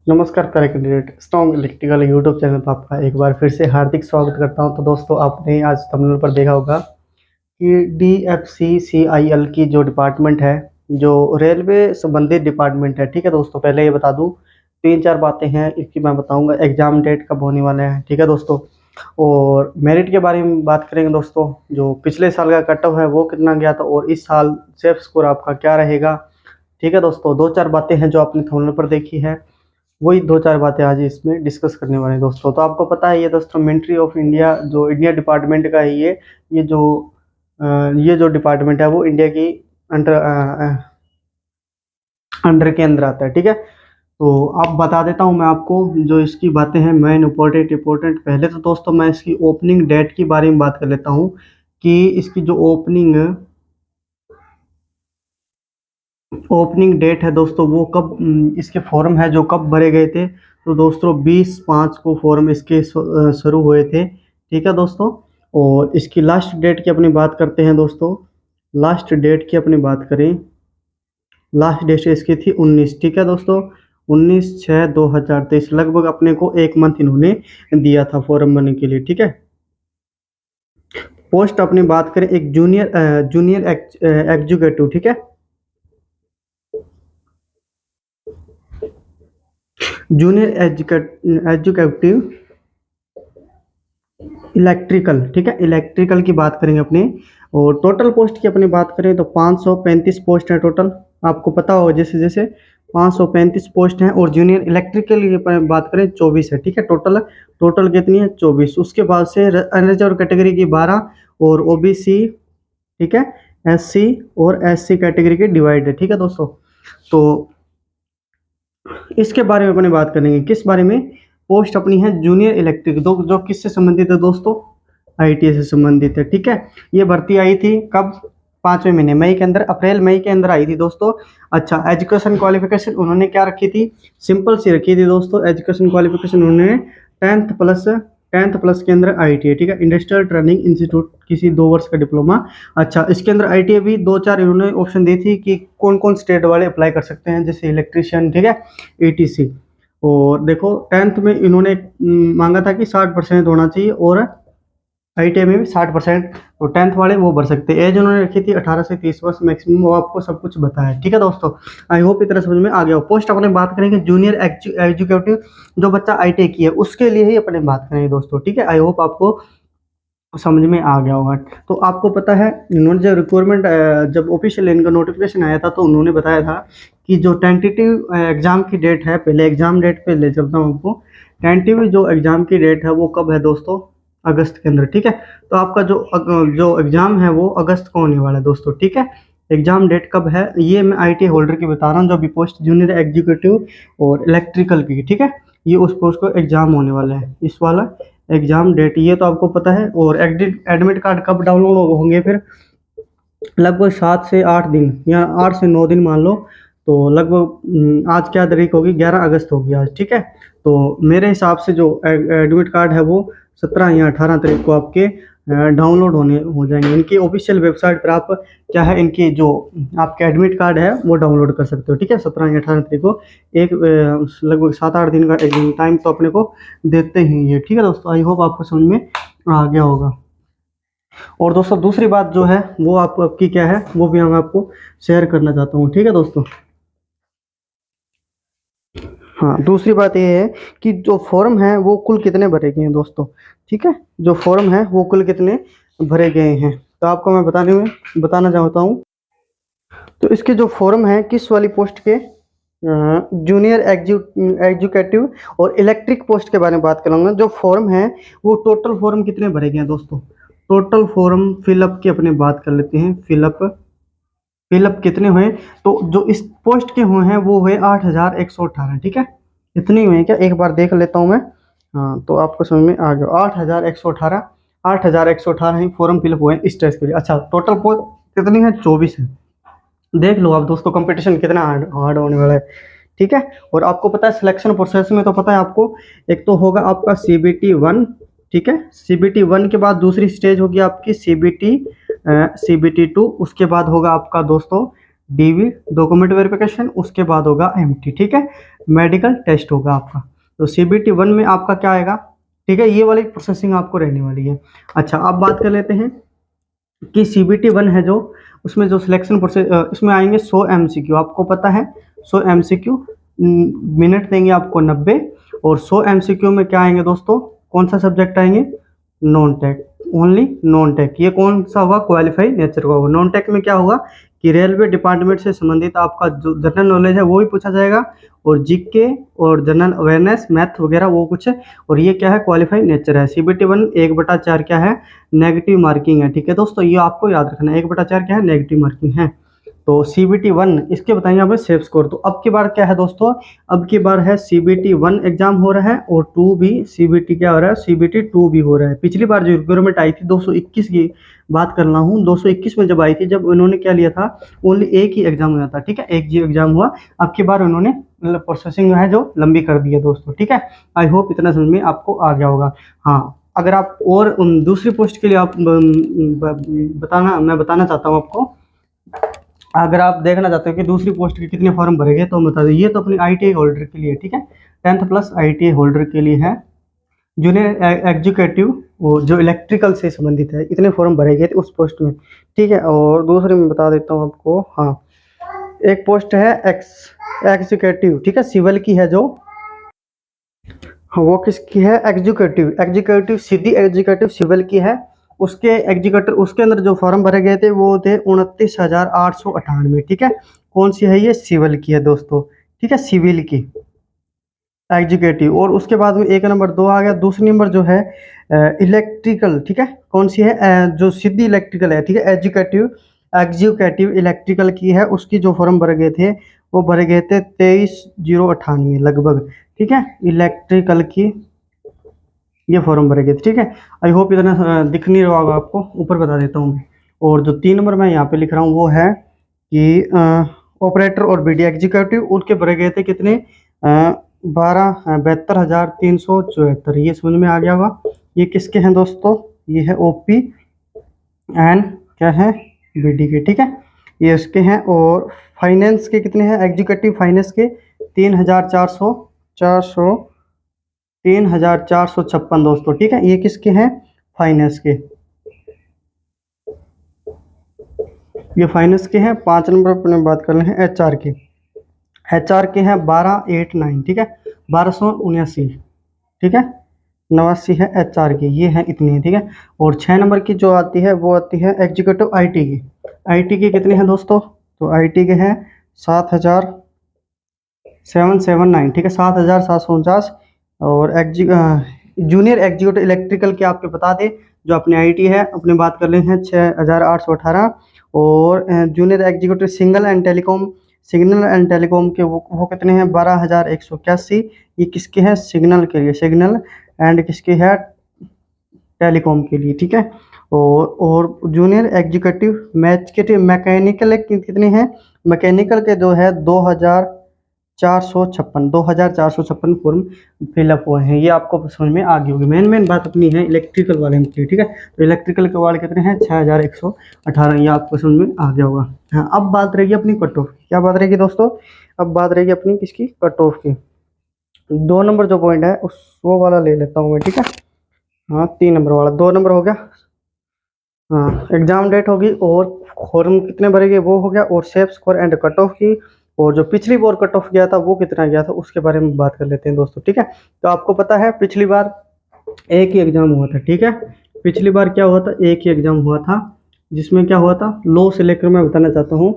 नमस्कार प्यारे candidate, strong electrical YouTube channel पर आपका एक बार फिर से हार्दिक स्वागत करता हूं। तो दोस्तों, आपने आज थंबनेल पर देखा होगा कि DFCCIL की जो डिपार्टमेंट है, जो रेलवे संबंधित डिपार्टमेंट है। ठीक है दोस्तों, पहले ये बता दूं, तीन चार बातें हैं इसकी मैं बताऊंगा। एग्जाम डेट कब होने वाला है, ठीक है दोस्तों, और मेरिट के बारे में बात करेंगे दोस्तों। जो पिछले साल का कट ऑफ है वो कितना गया था, और इस साल सेफ स्कोर आपका क्या रहेगा। ठीक है दोस्तों, दो चार बातें हैं जो आपने थंबनेल पर देखी है, वही दो चार बातें आज इसमें डिस्कस करने वाले हैं दोस्तों। तो आपको पता है ये दोस्तों, मिलिट्री ऑफ इंडिया जो इंडिया डिपार्टमेंट का है, ये जो ये जो डिपार्टमेंट है वो इंडिया की अंडर अंडर के अंदर आता है। ठीक है, तो आप बता देता हूँ मैं आपको जो इसकी बातें हैं, मेन इंपॉर्टेंट। पहले तो दोस्तों मैं इसकी ओपनिंग डेट के बारे में बात कर लेता हूँ कि इसकी जो ओपनिंग डेट है दोस्तों, वो कब इसके फॉर्म है जो कब भरे गए थे। तो दोस्तों 20/5 को फॉर्म इसके शुरू हुए थे। ठीक है दोस्तों, और इसकी लास्ट डेट की अपनी बात करते हैं दोस्तों। लास्ट डेट की अपनी बात करें, लास्ट डेट इसकी थी 19। ठीक है दोस्तों, 19/6/2023, लगभग अपने को एक मंथ इन्होंने दिया था फॉर्म भरने के लिए। ठीक है, पोस्ट अपनी बात करें, एक जूनियर एग्जीक्यूटिव। ठीक है, जूनियर एजुकेटिव इलेक्ट्रिकल। ठीक है, इलेक्ट्रिकल की बात करेंगे अपने, और टोटल पोस्ट की अपनी बात करें तो 535 पोस्ट है टोटल। आपको पता होगा जैसे जैसे 535 पोस्ट हैं, और जूनियर इलेक्ट्रिकल की बात करें 24 है। ठीक है, टोटल टोटल कितनी है, 24। उसके बाद से अनरिजर्व कैटेगरी की 12, और ओबीसी, ठीक है, एससी और एससी कैटेगरी के डिवाइड है। ठीक है दोस्तों, तो इसके बारे में अपनी बात करेंगे। किस बारे में, पोस्ट अपनी है जूनियर इलेक्ट्रिक, जो किससे संबंधित है दोस्तों, आईटीआई से संबंधित है। ठीक है, ये भर्ती आई थी कब, 5वें महीने मई के अंदर, अप्रैल मई के अंदर आई थी दोस्तों। अच्छा, एजुकेशन क्वालिफिकेशन उन्होंने क्या रखी थी, सिंपल सी रखी थी दोस्तों। एजुकेशन क्वालिफिकेशन उन्होंने 10th प्लस के अंदर आईटीआई, ठीक है, इंडस्ट्रियल ट्रेनिंग इंस्टीट्यूट, किसी 2 वर्ष का डिप्लोमा। अच्छा, इसके अंदर आईटीआई भी दो चार इन्होंने ऑप्शन दी थी कि कौन कौन स्टेट वाले अप्लाई कर सकते हैं, जैसे इलेक्ट्रिशियन, ठीक है, ईटीसी। और देखो 10th में इन्होंने मांगा था कि 60% होना चाहिए, और आईटीआई में भी 60%, तो 10th वाले वो भर सकते हैं। एज उन्होंने रखी थी 18 से 30 वर्ष मैक्सिमम, वो आपको सब कुछ बताया। ठीक है दोस्तों, आई होप इतना समझ में आ गया हो। पोस्ट अपने बात करेंगे जूनियर एग्जीक्यूटिव, जो बच्चा आईटीआई की है उसके लिए ही अपने बात करेंगे दोस्तों। ठीक है, आई होप आपको समझ में आ गया होगा। तो आपको पता है इन्होंने जब रिक्वायरमेंट, जब ऑफिशियल इनका नोटिफिकेशन आया था, तो उन्होंने बताया था कि जो टेंटेटिव एग्जाम की डेट है, पहले एग्जाम डेट पे ले चलता हूँ आपको। टेंटेटिव जो एग्जाम की डेट है वो कब है दोस्तों, अगस्त के अंदर। ठीक है, तो आपका जो एग्जाम है वो अगस्त को होने वाला है दोस्तों। ठीक है, एग्जाम डेट कब है ये मैं आईटीआई होल्डर की बता रहा हूँ, जो अभी पोस्ट जूनियर एग्जीक्यूटिव और इलेक्ट्रिकल की। ठीक है, ये उस पोस्ट को एग्जाम होने वाला है, इस वाला एग्जाम डेट ये तो आपको पता है। और एडमिट कार्ड कब डाउनलोड होंगे, फिर लगभग 7 से 8 दिन या 8 से 9 दिन मान लो। तो लगभग आज क्या तारीख होगी, 11 अगस्त होगी आज। ठीक है, तो मेरे हिसाब से जो एडमिट कार्ड है वो 17 या 18 तारीख को आपके डाउनलोड हो जाएंगे। इनकी ऑफिशियल वेबसाइट पर आप क्या है, इनकी जो आपके एडमिट कार्ड है वो डाउनलोड कर सकते हो। ठीक है, 17 या 18 तारीख को, एक लगभग 7-8 दिन का टाइम तो अपने को देते हैं ये। ठीक है दोस्तों, आई होप आपको समझ में आ गया होगा। और दोस्तों दूसरी बात जो है वो आपकी क्या है, वो भी मैं आपको शेयर करना चाहता हूँ। ठीक है दोस्तों, हाँ, दूसरी बात ये है कि जो फॉर्म है वो कुल कितने भरे गए हैं दोस्तों। ठीक है, जो फॉर्म है वो कुल कितने भरे गए हैं, तो आपको मैं बताना चाहता हूँ। तो इसके जो फॉर्म है किस वाली पोस्ट के, जूनियर एग्जीक्यूटिव और इलेक्ट्रिक पोस्ट के बारे में बात करूँगा। जो फॉर्म है वो टोटल फॉर्म कितने भरे गए हैं दोस्तों, टोटल फॉर्म फिलअप की अपने बात कर लेते हैं। फिलअप कितने हुए, तो जो इस पोस्ट के हुए हैं वो हुए 8,118। ठीक है, इतने हुए हैं क्या, एक बार देख लेता हूँ मैं। हाँ, तो आपको समझ में आ गया, 8,118 ही फॉर्म फिलअप हुए हैं इस टेस्ट के लिए। अच्छा, टोटल पोस्ट कितनी है, 24 है। देख लो आप दोस्तों, कंपटीशन कितना हार्ड होने वाला है। ठीक है, और आपको पता है सिलेक्शन प्रोसेस में तो पता है आपको, एक तो होगा आपका CBT 1। ठीक है, CBT 1 के बाद दूसरी स्टेज होगी आपकी CBT 2। उसके बाद होगा आपका दोस्तों डीवी डॉक्यूमेंट वेरिफिकेशन, उसके बाद होगा एमटी, ठीक है, मेडिकल टेस्ट होगा आपका। तो सीबीटी 1 में आपका क्या आएगा, ठीक है, ये वाली प्रोसेसिंग आपको रहने वाली है। अच्छा, अब बात कर लेते हैं कि सीबीटी 1 है जो, उसमें जो सिलेक्शन प्रोसेस, इसमें आएंगे 100 एमसीक्यू, आपको पता है 100 एमसीक्यू, मिनट देंगे आपको 90, और 100 एमसीक्यू में क्या आएंगे दोस्तों, कौन सा सब्जेक्ट आएंगे, non tech, only non tech. ये कौन सा होगा, क्वालिफाई नेचर का होगा। नॉन टेक में क्या होगा कि रेलवे डिपार्टमेंट से संबंधित आपका जो जनरल नॉलेज है वो भी पूछा जाएगा, और जीके और जनरल अवेयरनेस मैथ वगैरह वो कुछ है, और ये क्या है, क्वालिफाई नेचर है। सीबीटी 1 1/4 क्या है, नेगेटिव मार्किंग है, ठीक है दोस्तों, ये आपको याद रखना है, 1/4 क्या है, नेगेटिव मार्किंग है। तो सीबीटी 1 इसके बताएंगे हमें सेफ स्कोर। तो अब की बार क्या है दोस्तों, अब की बार है सीबीटी 1 एग्जाम हो रहा है, और 2 भी सीबीटी क्या हो रहा है, सीबीटी 2 भी हो रहा है। पिछली बार जो रिक्वायरमेंट आई थी 221 की बात कर रहा हूँ, 221 में जब आई थी, जब उन्होंने क्या लिया था, ओनली एक ही एग्जाम हुआ था, ठीक है, एक जी एग्जाम हुआ। अब की बार उन्होंने प्रोसेसिंग है जो लंबी कर दी है दोस्तों, ठीक है। आई होप इतना समझ में आपको आ गया होगा। हाँ, अगर आप और दूसरी पोस्ट के लिए आप बताना, मैं बताना चाहता हूँ आपको, अगर आप देखना चाहते हो कि दूसरी पोस्ट के कितने फॉर्म भरे गए तो बता दें। ये तो अपनी आईटीआई होल्डर के लिए, ठीक है, 10th प्लस आईटीआई होल्डर के लिए है। जूनियर एग्जीक्यूटिव वो जो इलेक्ट्रिकल से संबंधित है, इतने फॉर्म भरे गए थे उस पोस्ट में, ठीक है। और दूसरे में बता देता हूँ आपको, हाँ, एक पोस्ट है एग्जीक्यूटिव, ठीक है, सिविल की है जो, हाँ, वो किसकी है, एग्जीक्यूटिव, एग्जीक्यूटिव सीधी एग्जीक्यूटिव सिविल की है। उसके एग्जीक्यूटिव, उसके अंदर जो फॉर्म भरे गए थे वो थे 29,898, ठीक है। कौन सी है, ये सिविल की है दोस्तों, ठीक है, सिविल की एग्जीक्यूटिव। और उसके बाद में एक नंबर 2 आ गया। दूसरी नंबर जो है इलेक्ट्रिकल, ठीक है, कौन सी है, जो सीधी इलेक्ट्रिकल है, ठीक है, एग्जीक्यूटिव, एग्जीक्यूटिव इलेक्ट्रिकल की है। उसकी जो फॉर्म भरे गए थे वो भरे गए थे 23,098 लगभग, ठीक है, इलेक्ट्रिकल की ये फॉर्म भरे गए थे, ठीक है। आई होप इतना दिख नहीं रहा होगा आपको, ऊपर बता देता हूँ मैं। और जो 3 नंबर मैं यहाँ पे लिख रहा हूँ वो है कि ऑपरेटर और बीडी एग्जीक्यूटिव, उनके भरे गए थे कितने, 72,374, ये समझ में आ गया होगा। ये किसके हैं दोस्तों, ये है ओपी एंड क्या है, बीडी के, ठीक है, ये उसके हैं। और फाइनेंस के कितने हैं, एग्जीक्यूटिव फाइनेंस के 3,456 दोस्तों, ठीक है, ये किसके हैं, फाइनेंस के, ये फाइनेंस के हैं। 5 नंबर पर बात कर रहे हैं एचआर के, एचआर के हैं 1289, ठीक है, 1279, ठीक है, 89 है एचआर की, ये है इतनी, ठीक है। और 6 नंबर की जो आती है वो आती है एग्जीक्यूटिव आईटी की। आईटी के कितने हैं दोस्तों, तो आईटी के हैं 7,779, ठीक है, 7,749। और जूनियर एग्जीक्यूटिव इलेक्ट्रिकल के आपके बता दें, जो अपने आईटी है अपने बात कर रहे हैं 6,818। और junior executive signal and telecom के वो कितने हैं, 12,181। ये किसके हैं, सिग्नल के लिए, सिग्नल एंड किसके है, टेलीकॉम के लिए, ठीक है। और जूनियर एग्जीक्यूटिव मैकेनिकल कितने हैं, मैकेनिकल के जो है 2,456 फॉर्म फिलअप हुए हैं। ये आपको समझ में आ गई होगी। मेन बात अपनी है इलेक्ट्रिकल वाले की, ठीक है। तो इलेक्ट्रिकल के वाले कितने हैं, 6,118, ये आपको समझ में आ गया होगा। हाँ, अब बात रहेगी अपनी कट ऑफ, क्या बात रहेगी दोस्तों, अब बात रहेगी अपनी किसकी, कट ऑफ की। 2 नंबर जो पॉइंट है उस वो वाला ले लेता हूँ मैं, ठीक है। हाँ, 3 नंबर वाला, 2 नंबर हो गया। हाँ, एग्जाम डेट होगी और फॉर्म कितने भरेंगे वो हो गया, और safe score and cut off की। और जो पिछली बार कट ऑफ गया था वो कितना गया था उसके बारे में बात कर लेते हैं दोस्तों, ठीक है। तो आपको पता है पिछली बार एक ही एग्जाम हुआ था, ठीक है, पिछली बार क्या हुआ था, एक ही एग्जाम हुआ था, जिसमें क्या हुआ था, लो से लेकर मैं बताना चाहता हूँ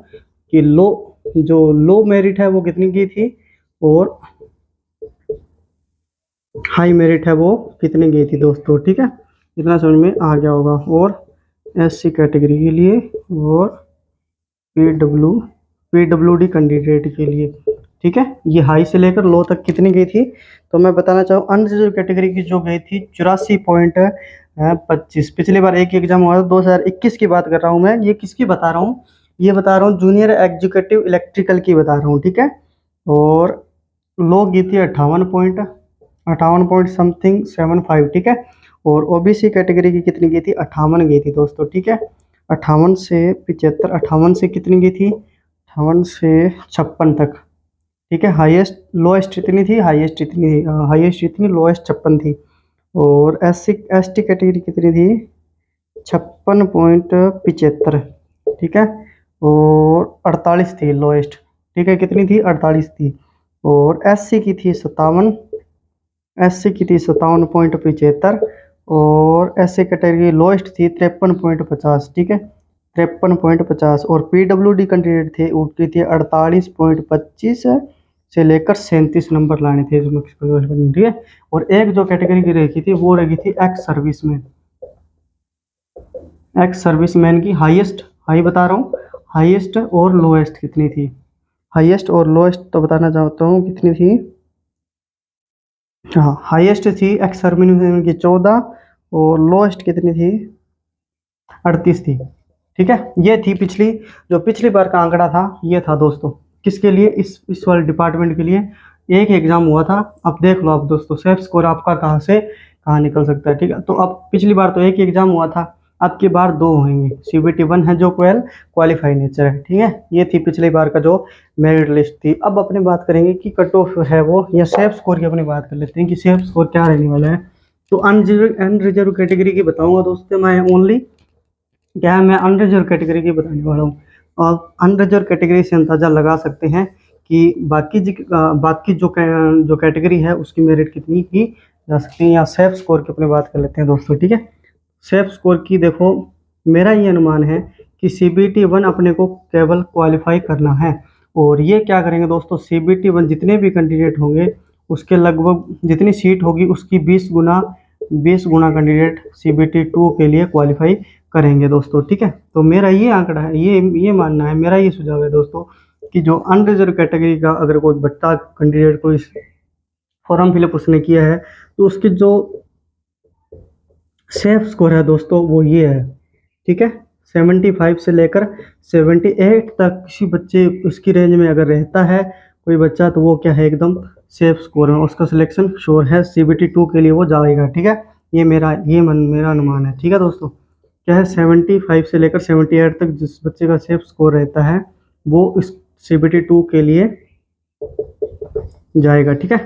कि लो मेरिट है वो कितनी की थी, और हाई मेरिट है वो कितनी गई थी दोस्तों, ठीक है, इतना समझ में आ गया होगा। और एससी कैटेगरी के लिए और पीडब्ल्यूडी कैंडिडेट के लिए, ठीक है, ये हाई से लेकर लो तक कितनी गई थी। तो मैं बताना चाहूँ अनरिजर्व कैटेगरी की जो गई थी 84.25। पिछली बार एक ही एग्जाम हुआ था, 2021 की बात कर रहा हूँ मैं। ये किसकी बता रहा हूँ, ये बता रहा हूँ जूनियर एग्जीक्यूटिव इलेक्ट्रिकल की बता रहा हूँ, ठीक है। और लो गई थी 58 पॉइंट समथिंग 75, ठीक है। और ओबीसी कैटेगरी की कितनी गई थी, 58 गई थी दोस्तों, ठीक है, 58 से 75, 58 से कितनी गई थी, 58 से 56 तक, ठीक है। हाईएस्ट लोएस्ट इतनी थी, हाईएस्ट इतनी थी, हाईएस्ट इतनी, लोएस्ट 56 थी। और एसटी कैटेगरी कितनी थी? 56.75, ठीक है। और 48 थी लोएस्ट, ठीक है। कितनी थी? 48 थी। और एससी की थी 57, एससी की थी 57.75। और एससी कैटेगरी लोएस्ट थी 53.50, ठीक है, 53.50। और पीडब्ल्यूडी कैंडिडेट थे, उनकी थी 48.25 से लेकर 37 नंबर लाने थे इसमें, ठीक है। और एक जो कैटेगरी की रखी थी वो रखी थी एक्स सर्विसमैन। एक्स सर्विसमैन की हाईएस्ट, हाई बता रहा हूँ, हाईएस्ट और लोएस्ट कितनी थी? हाईएस्ट और लोएस्ट तो बताना चाहता हूँ कितनी थी। हाँ, हाईएस्ट थी एक्स सर्विसमैन की 14, और लोएस्ट कितनी थी? 38 थी, ठीक है। ये थी पिछली, जो पिछली बार का आंकड़ा था ये था दोस्तों, किसके लिए? इस वाले डिपार्टमेंट के लिए। एक एग्जाम हुआ था, अब देख लो आप दोस्तों सेफ स्कोर आपका कहाँ से कहाँ निकल सकता है, ठीक है। तो अब पिछली बार तो एक ही एग्जाम हुआ था, अब की बार दो होंगे। सीबीटी 1 है जो क्वालिफाई नेचर है, ठीक है। ये थी पिछली बार का जो मेरिट लिस्ट थी। अब अपनी बात करेंगे कि कट ऑफ है वो, या सेफ स्कोर की अपनी बात कर लेते हैं कि सेफ स्कोर क्या रहने वाला है। तो अनरिजर्व कैटेगरी की बताऊंगा दोस्तों मैं ओनली, क्या है, मैं अनरिजर्व कैटेगरी की बताने वाला हूँ। और अनरिजर्व कैटेगरी से अंदाज़ा लगा सकते हैं कि बाकी जो कैटेगरी है उसकी मेरिट कितनी की जा सकती है। या सेफ स्कोर की अपनी बात कर लेते हैं दोस्तों, ठीक है। सेफ स्कोर की देखो, मेरा ये अनुमान है कि सीबीटी 1 अपने को केवल क्वालिफाई करना है। और ये क्या करेंगे दोस्तों, सीबीटी 1 जितने भी कैंडिडेट होंगे उसके लगभग जितनी सीट होगी उसकी 20 गुना कैंडिडेट सीबीटी 2 के लिए क्वालिफाई करेंगे दोस्तों, ठीक है। तो मेरा ये आंकड़ा है, ये मानना है, मेरा ये सुझाव है दोस्तों कि जो अनरिजर्व कैटेगरी का अगर कोई बच्चा कैंडिडेट को इस फॉर्म फिलअप उसने किया है तो उसकी जो सेफ स्कोर है दोस्तों वो ये है, ठीक है। 75 से लेकर 78 तक किसी बच्चे उसकी रेंज में अगर रहता है कोई बच्चा, तो वो क्या है, एकदम सेफ स्कोर है, उसका सिलेक्शन श्योर है, सीबीटी 2 के लिए वो जाएगा, ठीक है। मेरा अनुमान है, ठीक है दोस्तों। क्या है, 75 से लेकर 78 तक जिस बच्चे का सेफ स्कोर रहता है वो इस सीबीटी 2 के लिए जाएगा, ठीक है।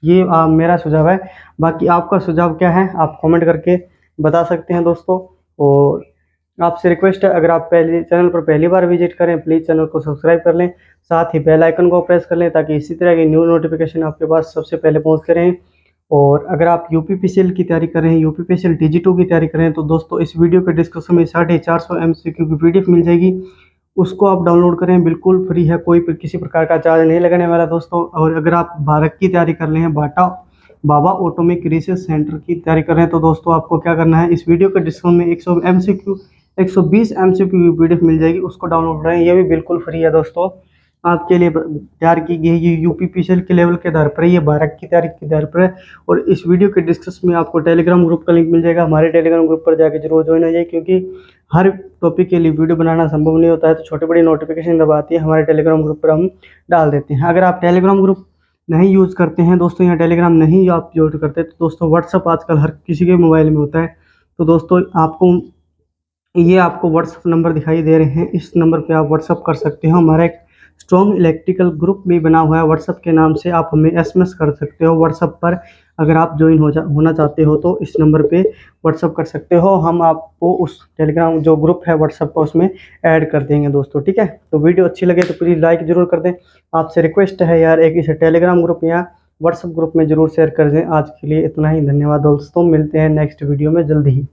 ये मेरा सुझाव है। बाकी आपका सुझाव क्या है आप कमेंट करके बता सकते हैं दोस्तों। और आपसे रिक्वेस्ट है, अगर आप पहले चैनल पर पहली बार विजिट करें प्लीज़ चैनल को सब्सक्राइब कर लें, साथ ही बेल आइकन को प्रेस कर लें ताकि इसी तरह की न्यू नोटिफिकेशन आपके पास सबसे पहले पहुंचते रहें। और अगर आप यूपीपीसीएल की तैयारी कर रहे हैं, यूपीपीसीएल टीजी2 की तैयारी कर रहे हैं, तो दोस्तों इस वीडियो के डिस्क्रिप्शन में 450 एमसीक्यू की पीडीएफ मिल जाएगी, उसको आप डाउनलोड करें, बिल्कुल फ्री है, किसी प्रकार का चार्ज नहीं लगने वाला दोस्तों। और अगर आप भारत की तैयारी कर रहे हैं, बाबा ऑटोमिक रिसर्च सेंटर की तैयारी कर रहे हैं, तो दोस्तों आपको क्या करना है, इस वीडियो के डिस्क्रिप्शन में 120 एमसीक्यू की पीडीएफ मिल जाएगी, उसको डाउनलोड करें, ये भी बिल्कुल फ्री है दोस्तों। आपके लिए तैयार की गई ये यूपीपीसीएल के लेवल के आधार पर है, ये भारत की तैयारी के आधार पर है। और इस वीडियो के डिस्क्रिप्शन में आपको टेलीग्राम ग्रुप का लिंक मिल जाएगा, हमारे टेलीग्राम ग्रुप पर जाकर जरूर ज्वाइन हो जाए, क्योंकि हर टॉपिक के लिए वीडियो बनाना संभव नहीं होता है, तो छोटी बड़ी नोटिफिकेशन दबाती है हमारे टेलीग्राम ग्रुप पर हम डाल देते हैं। अगर आप टेलीग्राम ग्रुप नहीं यूज़ करते हैं दोस्तों, या टेलीग्राम नहीं आप यूज करते, तो दोस्तों व्हाट्सअप आजकल हर किसी के मोबाइल में होता है। तो दोस्तों आपको व्हाट्सअप नंबर दिखाई दे रहे हैं, इस नंबर पे आप व्हाट्सअप कर सकते हो। हमारा एक स्ट्रॉन्ग इलेक्ट्रिकल ग्रुप भी बना हुआ है व्हाट्सअप के नाम से, आप हमें एसएमएस कर सकते हो व्हाट्सअप पर। अगर आप ज्वाइन होना चाहते हो तो इस नंबर पे व्हाट्सअप कर सकते हो, हम आपको उस टेलीग्राम जो ग्रुप है व्हाट्सअप का उसमें ऐड कर देंगे दोस्तों, ठीक है। तो वीडियो अच्छी लगे तो प्लीज़ लाइक जरूर कर दें। आपसे रिक्वेस्ट है यार, एक इसे टेलीग्राम ग्रुप या व्हाट्सअप ग्रुप में जरूर शेयर कर दें। आज के लिए इतना ही, धन्यवाद दोस्तों, मिलते हैं नेक्स्ट वीडियो में जल्दी ही।